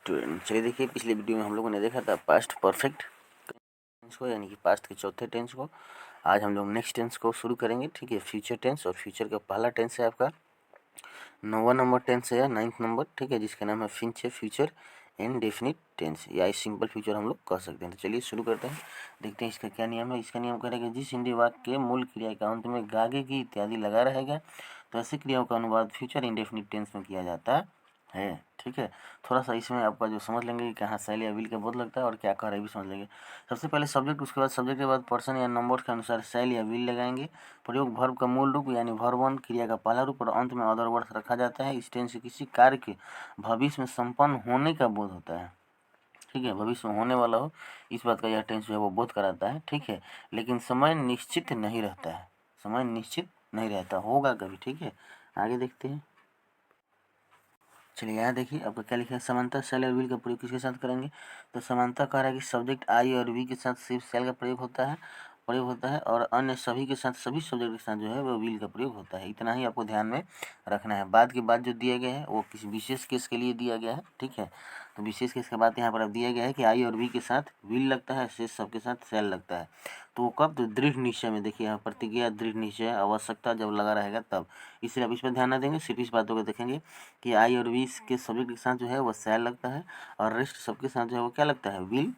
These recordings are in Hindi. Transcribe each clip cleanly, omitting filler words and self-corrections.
स्टूडेंट, चलिए देखिए, पिछले वीडियो में हम लोगों ने देखा था पास्ट परफेक्ट टेंस को, यानी कि पास्ट के चौथे टेंस को। आज हम लोग नेक्स्ट टेंस को शुरू करेंगे, ठीक है, फ्यूचर टेंस। और फ्यूचर का पहला टेंस है आपका 9वां नंबर टेंस है या 9th नंबर, ठीक है, जिसका नाम है फ्यूचर इंडेफिनिट टेंस या सिंपल फ्यूचर हम लोग कह सकते हैं। तो चलिए शुरू करते हैं, देखते हैं इसका क्या नियम है। इसका नियम कह रहा है कि जिस हिंदी वाक्य के मूल क्रिया के अंत में गागे की इत्यादि लगा रहेगा तो ऐसी क्रियाओं का अनुवाद फ्यूचर इंडेफिनिट टेंस में किया जाता है, ठीक है। थोड़ा सा इसमें आपका जो समझ लेंगे कि कहाँ शैल या विल का बोध लगता है और क्या कह रहा है भी समझ लेंगे। सबसे पहले सब्जेक्ट, उसके बाद सब्जेक्ट के बाद पर्सन या नंबर के अनुसार शैल या विल लगाएंगे। प्रयोग वर्ब का मूल रूप यानी वर्ब 1 क्रिया का पहला रूप और अंत में अदर वर्ड्स रखा जाता है। इस टेंस से किसी कार्य के भविष्य में संपन्न होने का बोध होता है, ठीक है, भविष्य में होने वाला हो इस बात का यह टेंस जो है वो बोध कराता है, ठीक है। लेकिन समय निश्चित नहीं रहता है, समय निश्चित नहीं रहता, होगा कभी, ठीक है। आगे देखते हैं, चलिए यहाँ देखिए आपका क्या लिखा है। समानता सेल और विल का प्रयोग किसके साथ करेंगे? तो समानता कह रहा है कि सब्जेक्ट आई और वी के साथ सिर्फ सेल का प्रयोग होता है और अन्य सभी के साथ, सभी सब्जेक्ट के साथ जो है वो विल का प्रयोग होता है। इतना ही आपको ध्यान में रखना है। बाद के बाद जो दिया गया है वो किसी विशेष केस के लिए दिया गया है, ठीक है। तो विशेष केस के बाद यहाँ पर अब दिया गया है कि आई और वी के साथ विल लगता है, शेष सबके साथ सेल लगता है। तो वो कब? तो दृढ़ निश्चय में, देखिए यहाँ प्रतिज्ञा, दृढ़ निश्चय, आवश्यकता जब लगा रहेगा तब। इसलिए आप इस पर ध्यान न देंगे, सिर्फ इस बातों को देखेंगे कि आई और वी के सब्जेक्ट के साथ जो है वो सेल लगता है और रेस्ट सबके साथ जो है वो क्या लगता है? विल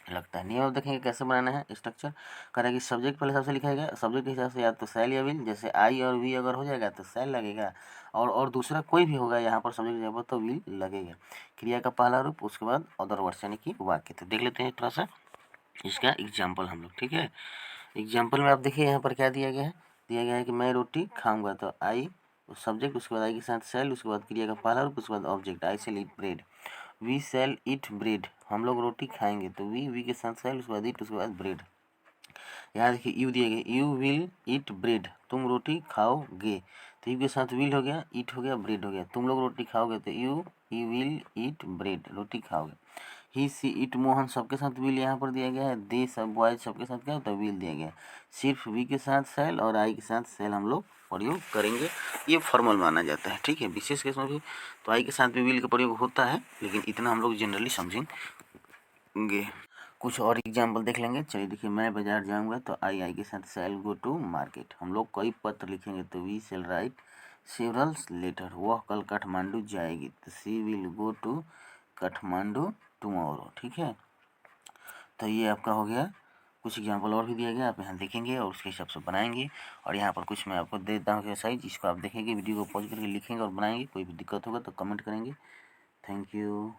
लगता है। नियम आप देखेंगे कैसे बनाना है स्ट्रक्चर। करेंगे सब्जेक्ट पहले सबसे लिखा जाएगा, सब्जेक्ट के हिसाब से या तो सेल या विल, जैसे आई और वी अगर हो जाएगा तो सेल लगेगा और दूसरा कोई भी होगा यहाँ पर सब्जेक्ट जगह तो विल लगेगा। क्रिया का पहला रूप, उसके बाद अदर वर्ड्स यानी कि वाक्य। तो देख लेते हैं थोड़ा सा इसका एग्जाम्पल हम लोग, ठीक है। एग्जाम्पल में आप देखिए यहाँ पर क्या दिया गया है। दिया गया है कि मैं रोटी खाऊंगा, तो आई सब्जेक्ट, उसके बाद आई के साथ सेल, उसके बाद क्रिया का पहला रूप, उसके बाद object. I shall eat bread, we shall eat bread, हम लोग रोटी खाएंगे, तो वी के साथ सेल, उसके बाद ईट, उसके बाद ब्रेड। यहाँ देखिए यू दिए गए, यू विल ईट ब्रेड, तुम रोटी खाओगे, तो यू के साथ विल हो गया, ईट हो गया, ब्रेड हो गया। तुम लोग रोटी खाओगे तो यू विल ईट ब्रेड, रोटी खाओगे। ही सी इट मोहन सबके साथ विल यहाँ पर दिया गया है। दे सब बॉयज सबके साथ क्या होता है? विल दिया गया है। सिर्फ वी के साथ सेल और आई के साथ सेल हम लोग प्रयोग करेंगे, ये फॉर्मल माना जाता है, ठीक है। विशेष केस में भी तो आई के साथ भी विल का प्रयोग होता है, लेकिन इतना हम लोग जनरली समझेंगे। कुछ और एग्जाम्पल देख लेंगे। चलिए देखिए, मैं बाजार जाऊंगा, तो आई के साथ सेल गो टू मार्केट। हम लोग कोई पत्र लिखेंगे तो we shall write several letter. वह कल काठमांडू जाएगी, तो she will go to Kathmandu tomorrow, ठीक है। तो ये आपका हो गया। कुछ एग्जाम्पल और भी दिया गया, आप यहाँ देखेंगे और उसके हिसाब से बनाएंगे। और यहाँ पर कुछ मैं आपको दे देता हूँ एक्सरसाइज, इसको आप देखेंगे, वीडियो को पॉज करके लिखेंगे और बनाएंगे। कोई भी दिक्कत होगा तो कमेंट करेंगे। Thank you.